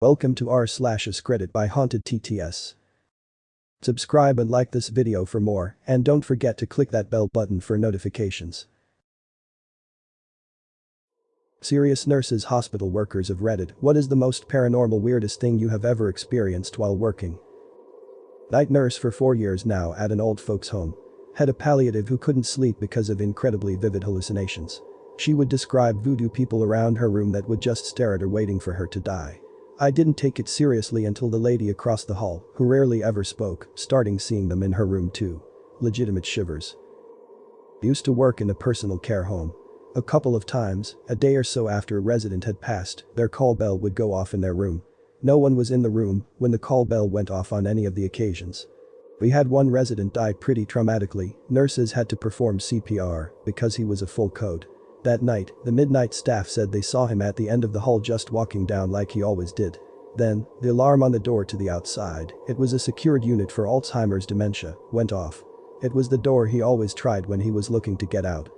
Welcome to r/is credit by Haunted TTS. Subscribe and like this video for more, and don't forget to click that bell button for notifications. Serious nurses, hospital workers of Reddit, what is the most paranormal weirdest thing you have ever experienced while working? Night nurse for 4 years now at an old folks home. Had a palliative who couldn't sleep because of incredibly vivid hallucinations. She would describe voodoo people around her room that would just stare at her waiting for her to die. I didn't take it seriously until the lady across the hall, who rarely ever spoke, starting seeing them in her room too. Legitimate shivers. Used to work in a personal care home. A couple of times, a day or so after a resident had passed, their call bell would go off in their room. No one was in the room when the call bell went off on any of the occasions. We had one resident die pretty traumatically. Nurses had to perform CPR because he was a full code. That night, the midnight staff said they saw him at the end of the hall just walking down like he always did. Then, the alarm on the door to the outside, it was a secured unit for Alzheimer's dementia, went off. It was the door he always tried when he was looking to get out.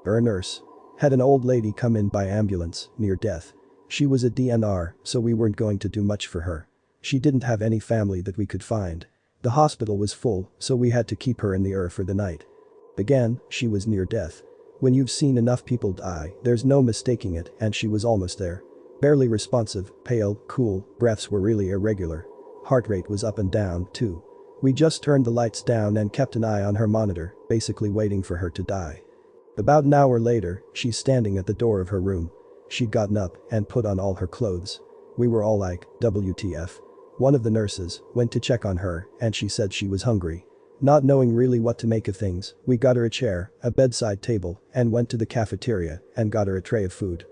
A nurse had an old lady come in by ambulance, near death. She was a DNR, so we weren't going to do much for her. She didn't have any family that we could find. The hospital was full, so we had to keep her in the ER for the night. Again, she was near death. When you've seen enough people die, there's no mistaking it, and she was almost there. Barely responsive, pale, cool, breaths were really irregular. Heart rate was up and down, too. We just turned the lights down and kept an eye on her monitor, basically waiting for her to die. About an hour later, she's standing at the door of her room. She'd gotten up and put on all her clothes. We were all like, WTF. One of the nurses went to check on her, and she said she was hungry. Not knowing really what to make of things, we got her a chair, a bedside table, and went to the cafeteria and got her a tray of food.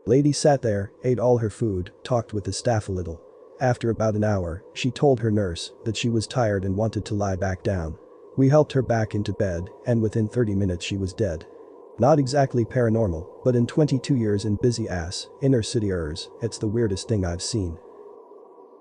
Lady sat there, ate all her food, talked with the staff a little. After about an hour, she told her nurse that she was tired and wanted to lie back down. We helped her back into bed, and within 30 minutes she was dead. Not exactly paranormal, but in 22 years in busy-ass, inner-city ERs, it's the weirdest thing I've seen.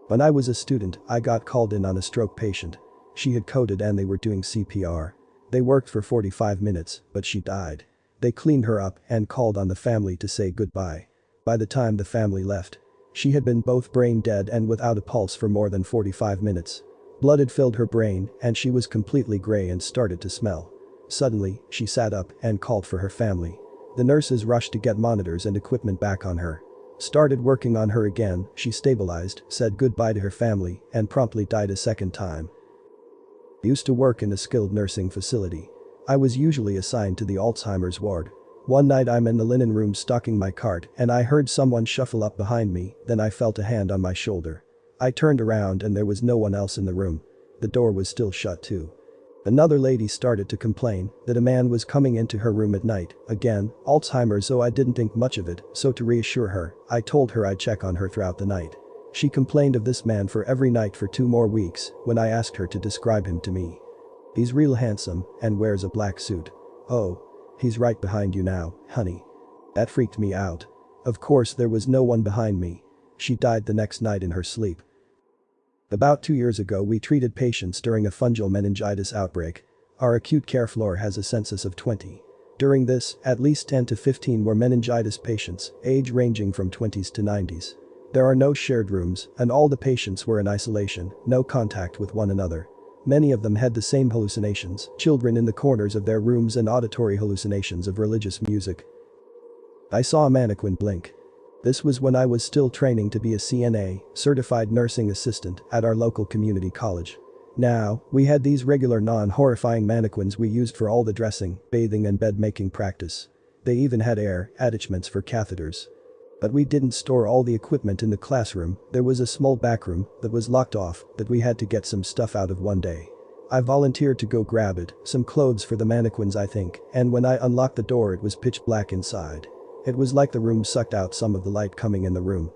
When I was a student, I got called in on a stroke patient. She had coded and they were doing CPR. They worked for 45 minutes, but she died. They cleaned her up and called on the family to say goodbye. By the time the family left, she had been both brain dead and without a pulse for more than 45 minutes. Blood had filled her brain and she was completely gray and started to smell. Suddenly, she sat up and called for her family. The nurses rushed to get monitors and equipment back on her. Started working on her again, she stabilized, said goodbye to her family, and promptly died a second time. Used to work in a skilled nursing facility. I was usually assigned to the Alzheimer's ward. One night I'm in the linen room stocking my cart and I heard someone shuffle up behind me, then I felt a hand on my shoulder. I turned around and there was no one else in the room. The door was still shut too. Another lady started to complain that a man was coming into her room at night. Again, Alzheimer's, so I didn't think much of it, so to reassure her, I told her I'd check on her throughout the night. She complained of this man for every night for 2 more weeks when I asked her to describe him to me. He's real handsome and wears a black suit. Oh. He's right behind you now, honey. That freaked me out. Of course there was no one behind me. She died the next night in her sleep. About 2 years ago we treated patients during a fungal meningitis outbreak. Our acute care floor has a census of 20. During this, at least 10 to 15 were meningitis patients, age ranging from 20s to 90s. There are no shared rooms, and all the patients were in isolation, no contact with one another. Many of them had the same hallucinations, children in the corners of their rooms and auditory hallucinations of religious music. I saw a mannequin blink. This was when I was still training to be a CNA, certified nursing assistant, at our local community college. Now, we had these regular non-horrifying mannequins we used for all the dressing, bathing and bed-making practice. They even had air attachments for catheters. But we didn't store all the equipment in the classroom. There was a small back room that was locked off that we had to get some stuff out of one day. I volunteered to go grab it, some clothes for the mannequins I think, and when I unlocked the door it was pitch black inside. It was like the room sucked out some of the light coming in the room.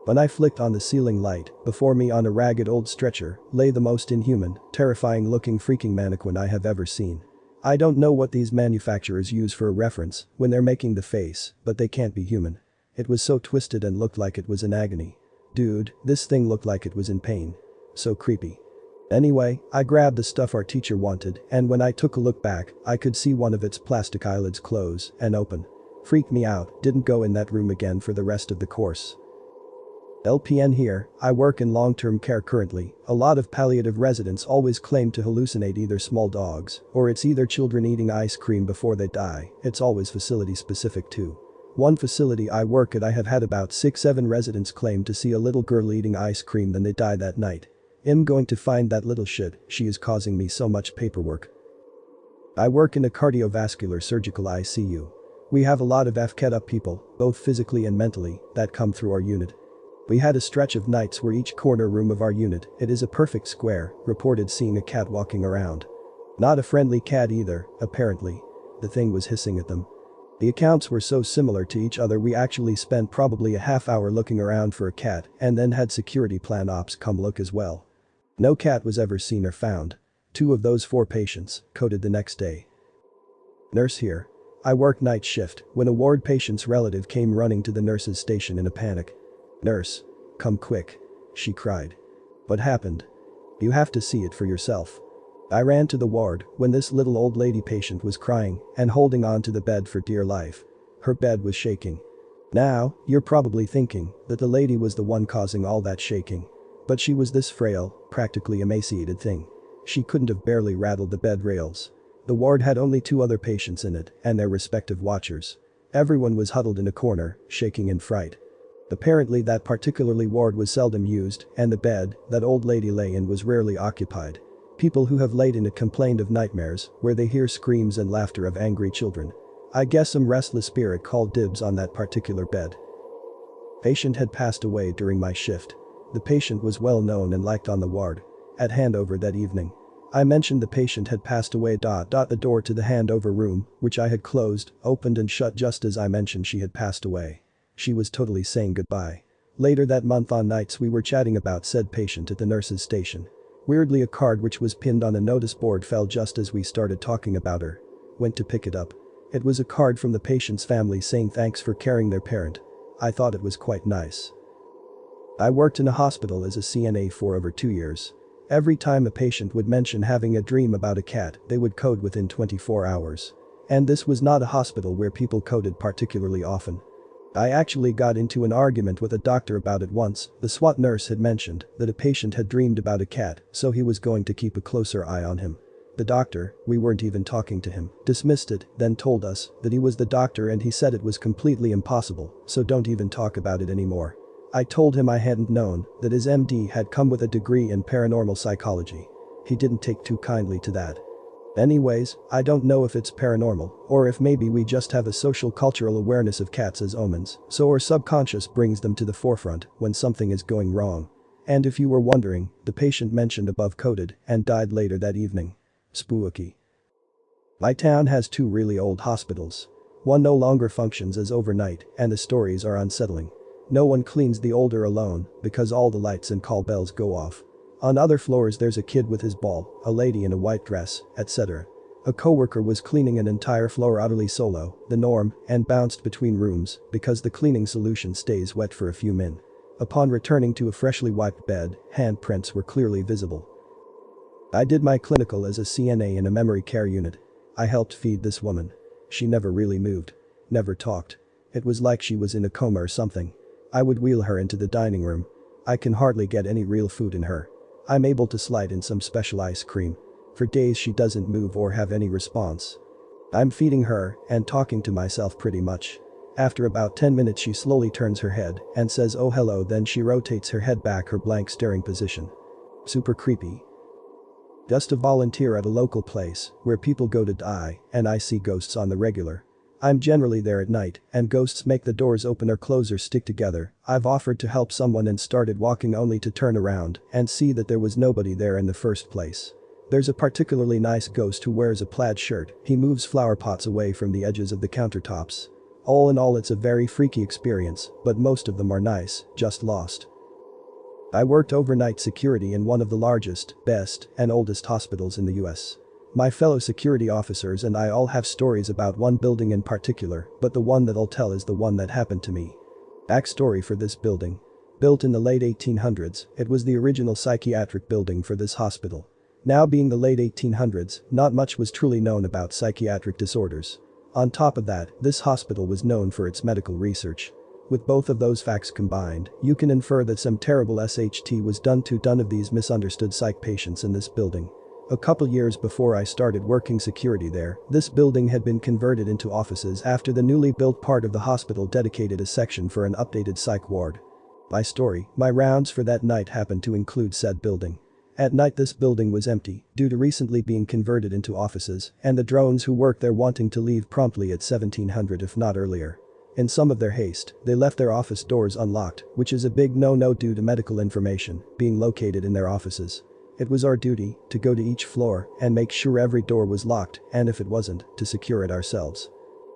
When I flicked on the ceiling light, before me on a ragged old stretcher lay the most inhuman, terrifying looking freaking mannequin I have ever seen. I don't know what these manufacturers use for a reference when they're making the face, but they can't be human. It was so twisted and looked like it was in agony. Dude, this thing looked like it was in pain. So creepy. Anyway, I grabbed the stuff our teacher wanted and when I took a look back, I could see one of its plastic eyelids close and open. Freaked me out, didn't go in that room again for the rest of the course. LPN here, I work in long-term care currently. A lot of palliative residents always claim to hallucinate either small dogs, or it's either children eating ice cream before they die. It's always facility specific too. One facility I work at, I have had about 6-7 residents claim to see a little girl eating ice cream then they die that night. I'm going to find that little shit, she is causing me so much paperwork. I work in a cardiovascular surgical ICU. We have a lot of FCAT up people, both physically and mentally, that come through our unit. We had a stretch of nights where each corner room of our unit, it is a perfect square, reported seeing a cat walking around. Not a friendly cat either, apparently. The thing was hissing at them. The accounts were so similar to each other we actually spent probably a half hour looking around for a cat and then had security plan ops come look as well. No cat was ever seen or found. 2 of those 4 patients coded the next day. Nurse here. I work night shift when a ward patient's relative came running to the nurse's station in a panic. "Nurse. Come quick," she cried. "What happened? You have to see it for yourself." I ran to the ward when this little old lady patient was crying and holding on to the bed for dear life. Her bed was shaking. Now, you're probably thinking that the lady was the one causing all that shaking. But she was this frail, practically emaciated thing. She couldn't have barely rattled the bed rails. The ward had only 2 other patients in it and their respective watchers. Everyone was huddled in a corner, shaking in fright. Apparently that particularly ward was seldom used and the bed that old lady lay in was rarely occupied. People who have laid in it complained of nightmares where they hear screams and laughter of angry children. I guess some restless spirit called dibs on that particular bed. Patient had passed away during my shift. The patient was well known and liked on the ward. At handover that evening, I mentioned the patient had passed away. The door to the handover room, which I had closed, opened and shut just as I mentioned she had passed away. She was totally saying goodbye. Later that month on nights we were chatting about said patient at the nurse's station. Weirdly a card which was pinned on a notice board fell just as we started talking about her. Went to pick it up. It was a card from the patient's family saying thanks for caring their parent. I thought it was quite nice. I worked in a hospital as a CNA for over 2 years. Every time a patient would mention having a dream about a cat, they would code within 24 hours. And this was not a hospital where people coded particularly often. I actually got into an argument with a doctor about it once. The SWAT nurse had mentioned that a patient had dreamed about a cat, so he was going to keep a closer eye on him. The doctor, we weren't even talking to him, dismissed it, then told us that he was the doctor and he said it was completely impossible, so don't even talk about it anymore. I told him I hadn't known that his MD had come with a degree in paranormal psychology. He didn't take too kindly to that. Anyways, I don't know if it's paranormal, or if maybe we just have a social cultural awareness of cats as omens, so our subconscious brings them to the forefront when something is going wrong. And if you were wondering, the patient mentioned above coded and died later that evening. Spooky. My town has 2 really old hospitals. One no longer functions as overnight, and the stories are unsettling. No one cleans the older alone because all the lights and call bells go off. On other floors there's a kid with his ball, a lady in a white dress, etc. A coworker was cleaning an entire floor utterly solo, the norm, and bounced between rooms because the cleaning solution stays wet for a few min. Upon returning to a freshly wiped bed, handprints were clearly visible. I did my clinical as a CNA in a memory care unit. I helped feed this woman. She never really moved. Never talked. It was like she was in a coma or something. I would wheel her into the dining room. I can hardly get any real food in her. I'm able to slide in some special ice cream. For days she doesn't move or have any response. I'm feeding her and talking to myself pretty much. After about 10 minutes she slowly turns her head and says oh hello, then she rotates her head back, her blank staring position. Super creepy. Just a volunteer at a local place where people go to die and I see ghosts on the regular. I'm generally there at night and ghosts make the doors open or close or stick together. I've offered to help someone and started walking only to turn around and see that there was nobody there in the first place. There's a particularly nice ghost who wears a plaid shirt. He moves flower pots away from the edges of the countertops. All in all it's a very freaky experience, but most of them are nice, just lost. I worked overnight security in one of the largest, best, and oldest hospitals in the US. My fellow security officers and I all have stories about one building in particular, but the one that I'll tell is the one that happened to me. Backstory for this building. Built in the late 1800s, it was the original psychiatric building for this hospital. Now being the late 1800s, not much was truly known about psychiatric disorders. On top of that, this hospital was known for its medical research. With both of those facts combined, you can infer that some terrible SHT was done to none of these misunderstood psych patients in this building. A couple years before I started working security there, this building had been converted into offices after the newly built part of the hospital dedicated a section for an updated psych ward. My rounds for that night happened to include said building. At night this building was empty due to recently being converted into offices and the drones who work there wanting to leave promptly at 1700 if not earlier. In some of their haste, they left their office doors unlocked, which is a big no-no due to medical information being located in their offices. It was our duty to go to each floor and make sure every door was locked and if it wasn't, to secure it ourselves.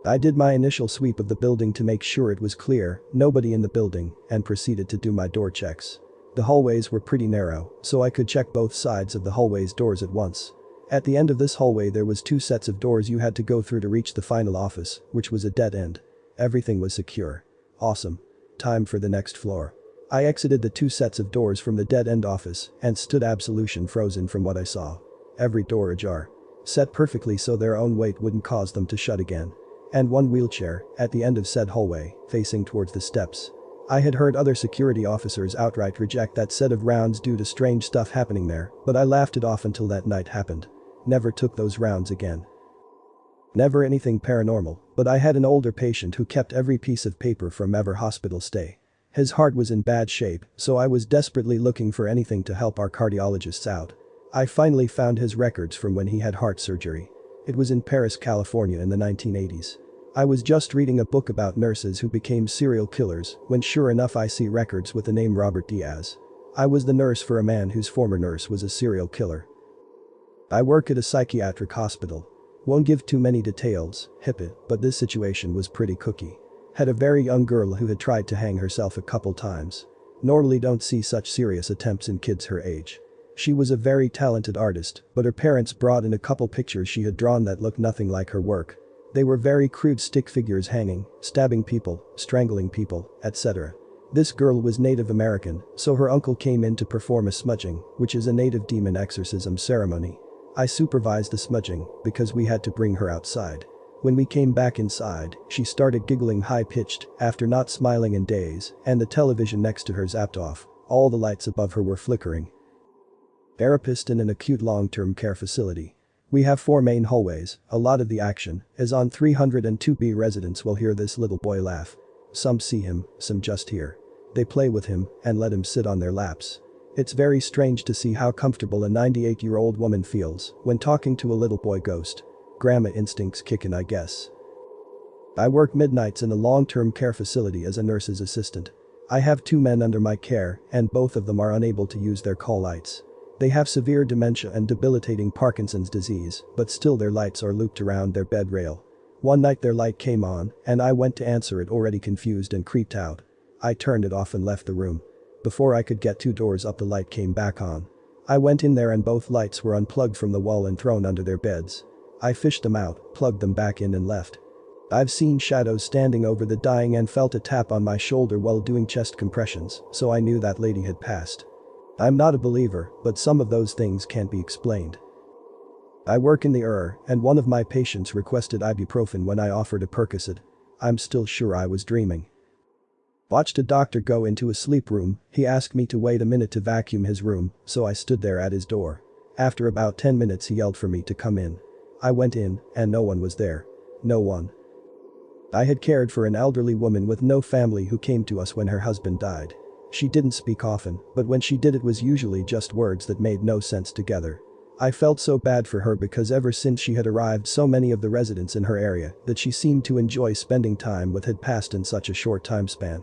I did my initial sweep of the building to make sure it was clear, nobody in the building, and proceeded to do my door checks. The hallways were pretty narrow, so I could check both sides of the hallway's doors at once. At the end of this hallway there was 2 sets of doors you had to go through to reach the final office, which was a dead end. Everything was secure. Awesome. Time for the next floor. I exited the 2 sets of doors from the dead-end office and stood absolution frozen from what I saw. Every door ajar. Set perfectly so their own weight wouldn't cause them to shut again. And one wheelchair, at the end of said hallway, facing towards the steps. I had heard other security officers outright reject that set of rounds due to strange stuff happening there, but I laughed it off until that night happened. Never took those rounds again. Never anything paranormal, but I had an older patient who kept every piece of paper from ever hospital stay. His heart was in bad shape, so I was desperately looking for anything to help our cardiologists out. I finally found his records from when he had heart surgery. It was in Paris, California in the 1980s. I was just reading a book about nurses who became serial killers when sure enough I see records with the name Robert Diaz. I was the nurse for a man whose former nurse was a serial killer. I work at a psychiatric hospital. Won't give too many details, HIPAA, but this situation was pretty cookie. Had a very young girl who had tried to hang herself a couple times. Normally don't see such serious attempts in kids her age. She was a very talented artist, but her parents brought in a couple pictures she had drawn that looked nothing like her work. They were very crude stick figures hanging, stabbing people, strangling people, etc. This girl was Native American, so her uncle came in to perform a smudging, which is a native demon exorcism ceremony. I supervised the smudging because we had to bring her outside. When we came back inside, she started giggling high-pitched after not smiling in days, and the television next to her zapped off. All the lights above her were flickering. Therapist in an acute long-term care facility. We have 4 main hallways. A lot of the action is on 302B. Residents will hear this little boy laugh. Some see him, some just hear. They play with him and let him sit on their laps. It's very strange to see how comfortable a 98-year-old woman feels when talking to a little boy ghost. Grandma instincts kickin', I guess. I work midnights in a long-term care facility as a nurse's assistant. I have 2 men under my care and both of them are unable to use their call lights. They have severe dementia and debilitating Parkinson's disease, but still their lights are looped around their bed rail. One night their light came on and I went to answer it already confused and creeped out. I turned it off and left the room. Before I could get 2 doors up the light came back on. I went in there and both lights were unplugged from the wall and thrown under their beds. I fished them out, plugged them back in and left. I've seen shadows standing over the dying and felt a tap on my shoulder while doing chest compressions, so I knew that lady had passed. I'm not a believer, but some of those things can't be explained. I work in the ER, and one of my patients requested ibuprofen when I offered a Percocet. I'm still sure I was dreaming. Watched a doctor go into a sleep room. He asked me to wait a minute to vacuum his room, so I stood there at his door. After about 10 minutes he yelled for me to come in. I went in, and no one was there. No one. I had cared for an elderly woman with no family who came to us when her husband died. She didn't speak often, but when she did it was usually just words that made no sense together. I felt so bad for her because ever since she had arrived so many of the residents in her area that she seemed to enjoy spending time with had passed in such a short time span.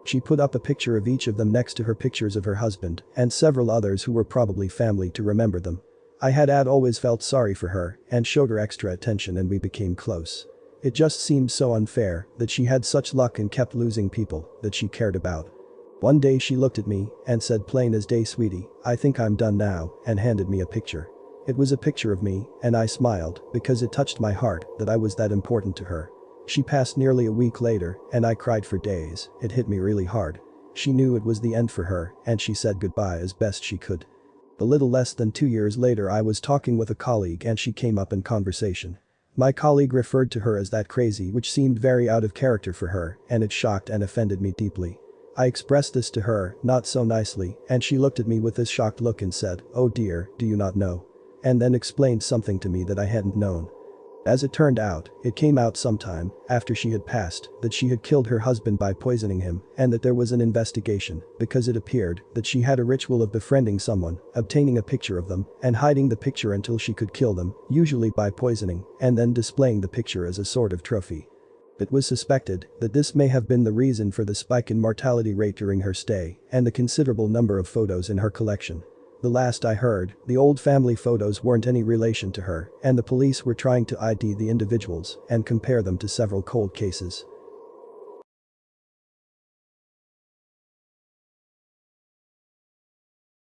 She put up a picture of each of them next to her pictures of her husband and several others who were probably family to remember them. I had always felt sorry for her and showed her extra attention and we became close. It just seemed so unfair that she had such luck and kept losing people that she cared about. One day she looked at me and said plain as day, "Sweetie, I think I'm done now," and handed me a picture. It was a picture of me and I smiled because it touched my heart that I was that important to her. She passed nearly a week later and I cried for days. It hit me really hard. She knew it was the end for her and she said goodbye as best she could. A little less than 2 years later I was talking with a colleague and she came up in conversation. My colleague referred to her as that crazy, which seemed very out of character for her, and it shocked and offended me deeply. I expressed this to her, not so nicely, and she looked at me with this shocked look and said, "Oh dear, do you not know?" And then explained something to me that I hadn't known. As it turned out, it came out sometime after she had passed that she had killed her husband by poisoning him and that there was an investigation because it appeared that she had a ritual of befriending someone, obtaining a picture of them, and hiding the picture until she could kill them, usually by poisoning, and then displaying the picture as a sort of trophy. It was suspected that this may have been the reason for the spike in mortality rate during her stay and the considerable number of photos in her collection. The last I heard, the old family photos weren't any relation to her, and the police were trying to ID the individuals and compare them to several cold cases.